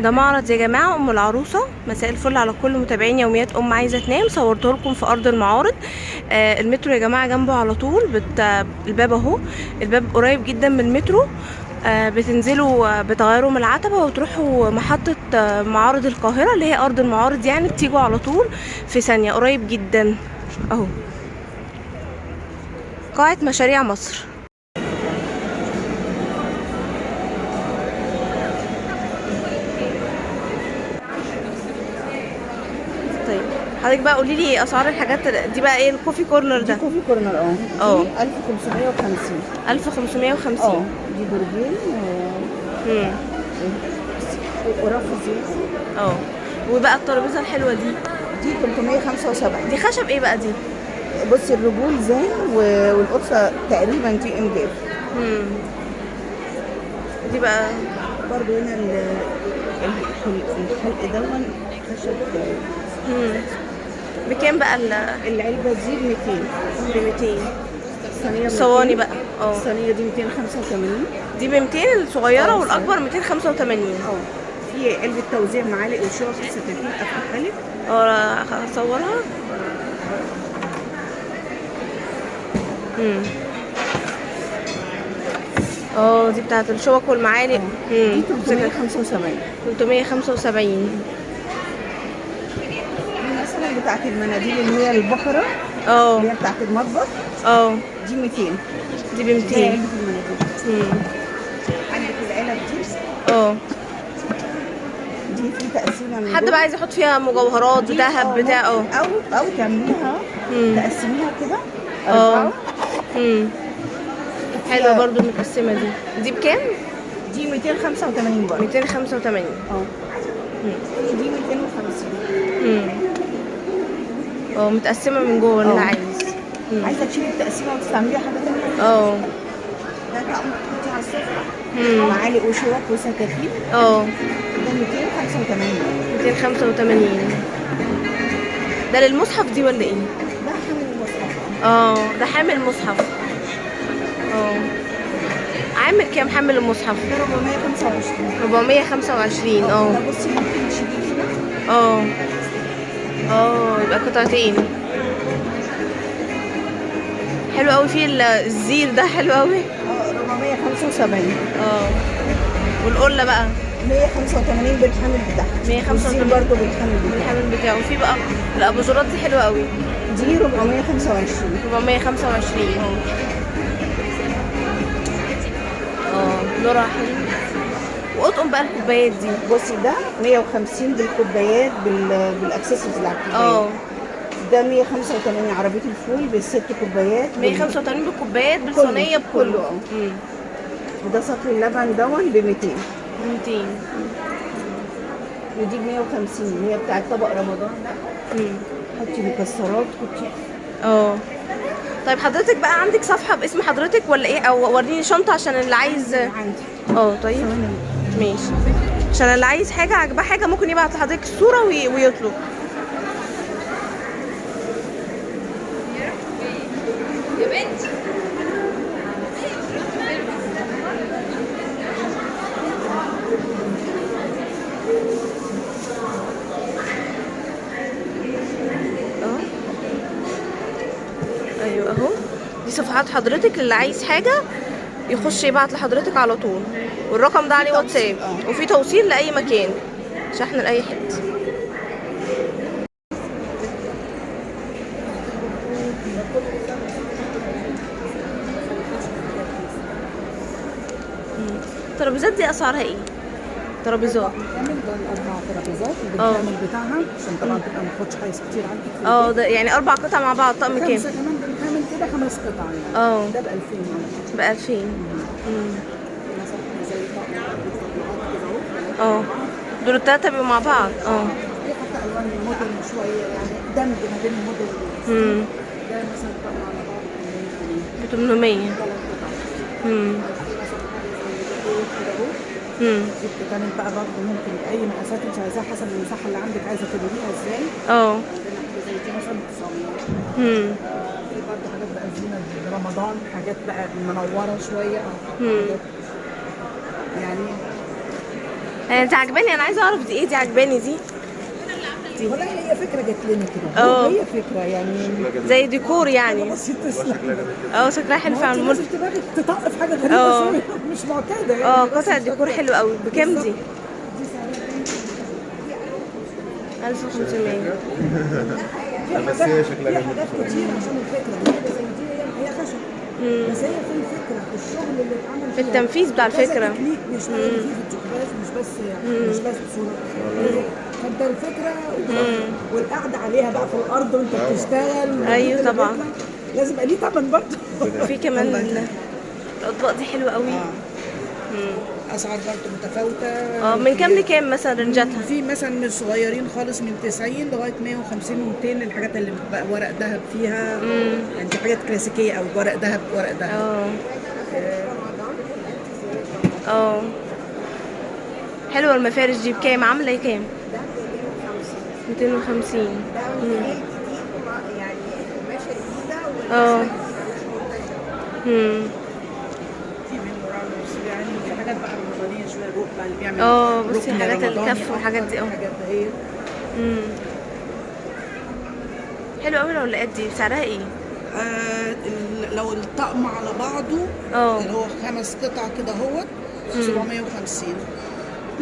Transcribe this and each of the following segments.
ده معرض يا جماعه ام العروسه. مساء الفل على كل متابعين يوميات ام عايزه تنام. صورته لكم في ارض المعارض. المترو يا جماعه جنبه على طول. الباب اهو، الباب قريب جدا من المترو. بتنزلوا بتغيروا من العتبه وتروحوا محطه معارض القاهره اللي هي ارض المعارض، يعني بتيجوا على طول في ثانيه، قريب جدا اهو. قاعه مشاريع مصر. طيب حضرتك بقى قولي لي ايه اسعار الحاجات دي بقى؟ ايه الكوفي كورنر دي ده؟ كوفي كورنر اه دي 1550. 1550. دي برجين امم ورف زيت. اه. وبقى الترابيزه الحلوه دي؟ دي 375. دي خشب ايه بقى دي؟ بصي الرجول زين والقرصه تقريبا تي ام جاف. امم دي بقى برضه هنا الحلق دون خشب. امم بكام بقى العلبه دي ب 200. ب 200. الصينيه صواني بقى؟ اه الصينيه دي 285. دي ب 200 الصغيره والاكبر 285. في علبه توزيع معالق وشوك وسكاكين قفل حلق. هصورها. دي بتاعت الشوك والمعالق. دي 375. 375. دي مثلا بتاعت المناديل اللي هي البقره، اللي هي بتاعت المطبخ. دي 200. دي ب 200. دي علبه المناديل. عندك العلب دي في تقسيمه من حد بقى عايز يحط فيها مجوهرات ذهب بتاع او تعمليها تقسميها كده. حلوه برضو المتقسمه دي. دي بكام؟ دي 285 برضه. 285. دي 250. متقسمه من جوه اللي عايز. عايزه تشيلي التقسيمه وتستعمليها حاجه ثانيه. ده طقم تحطيه على السفره. معالق وشوك وسكاكين. ده 285. 285. ده للمصحف دي ولا ايه؟ ده حامل المصحف. ده حامل مصحف. عامل كام حامل المصحف؟ 425. 425. ده بصي ممكن تشيليه كده. يبقى قطعتين. حلو قوي فيه الزير ده، حلو قوي. 475. والقله بقى 185 بالحامل بتاعها. 185 برضه بالحامل بتاعه. وفي بقى الاباجورات دي حلوه قوي. دي 425. 425. نورها حلو. واطقم بقى الكوبايات دي. بصي ده 150 بالكوبايات بالاكسسوارز اللي على الكوبايات. ده 185 عربيه الفول بالست كوبايات. 185 بالكوبايات بالصينيه بكله. وده سطر اللبن دون ب 200. 200. ودي ب 150 اللي هي بتاعت طبق رمضان ده. حطي مكسرات حطي. طيب حضرتك بقى عندك صفحه باسم حضرتك ولا ايه؟ او وريني شنطه عشان اللي عايز. عندي. طيب ماشي. عشان اللي عايز حاجه عجباه حاجه ممكن يبعت لحضرتك الصوره ويطلب. يا بنتي ايوه اهو. دي صفحات حضرتك، اللي عايز حاجه يخش يبعت لحضرتك على طول. والرقم ده عليه واتساب. وفي توصيل لاي مكان، شحن لاي حته. الترابيزات دي اسعارها ايه؟ ترابيزات بتعمل 4 ترابيزات بالكامل بتاعها عشان طبعا تبقى ما تاخدش حيز كتير عندك. ده يعني 4 قطع مع بعض. طقم كام؟ 5 كمان بالكامل كده 5 قطع يعني. ده ب 2000. ب 2000. مثلا زي دول التلاتة بيبقوا مع بعض. في حتى الوان موديل شويه يعني دمج ما بين الموديل. ده مثلا طقم على بعض ب 800. جبت كانت بقى برضه ممكن اي مقاسات انت عايزاها حسب المساحه اللي عندك عايزه تديريها ازاي. عندنا حاجه زي دي مثلا ب 900. في برضه حاجات بقى زينه رمضان، حاجات بقى منوره شويه. يعني دي عجباني، انا عايزه اعرف دي ايه، دي عجباني دي. والله هي فكره جت لنا كده. هي فكره يعني زي ديكور يعني. بسيط شكلها حلو فعلا. لازم دماغك تطق في حاجه غريبه شويه مش معتاده يعني. قطع الديكور حلو قوي. بكام دي؟ دي سعرها 1500. بس هي شكلها في حاجات كتير عشان الفكره حاجه زي دي هي خشب. بس هي في الفكره في الشغل اللي اتعمل في التنفيذ بتاع الفكره. تكنيك بيشتغل فيه في الديكورات مش بس صوره. فانت الفكره والقعده عليها بقى في الارض وانت بتشتغل. ايوه طبعا. لازم يبقى ليه ثمن برضه. في كمان الاطباق دي حلوه قوي. اسعار برضه متفاوته. من كام لكام مثلا رنجاتها؟ في مثلا من الصغيرين خالص من 90 لغايه 150 و200. الحاجات اللي بقى ورق ذهب فيها يعني دي حاجات كلاسيكيه او ورق ذهب. حلوه المفارش دي. بكام عامله كام؟ 250. يعني قماشه جديده في منه رامز يعني. في حاجات بقى رمضانيه شويه روح بقى اللي بيعمل بصي حاجات الكف والحاجات دي. حاجات اهي حلو قوي. لو لقيت دي سعرها ايه؟ لو الطقم على بعضه اللي هو 5 قطع كده اهوت 750.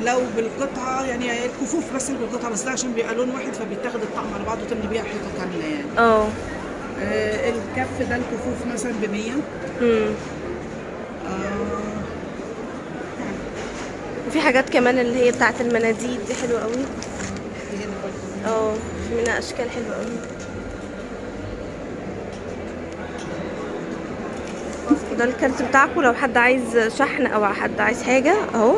لو بالقطعه يعني الكفوف بس اللي بالقطعه بس ده عشان بيبقى لون واحد فبيتاخد الطقم على بعضه وتملي بيها حيطه كامله يعني. الكف ده الكفوف مثلا ب 100. وفي حاجات كمان اللي هي بتاعت المناديل دي حلوه قوي. في منها اشكال حلوه قوي. ده الكارت بتاعكم لو حد عايز شحن او حد عايز حاجه اهو.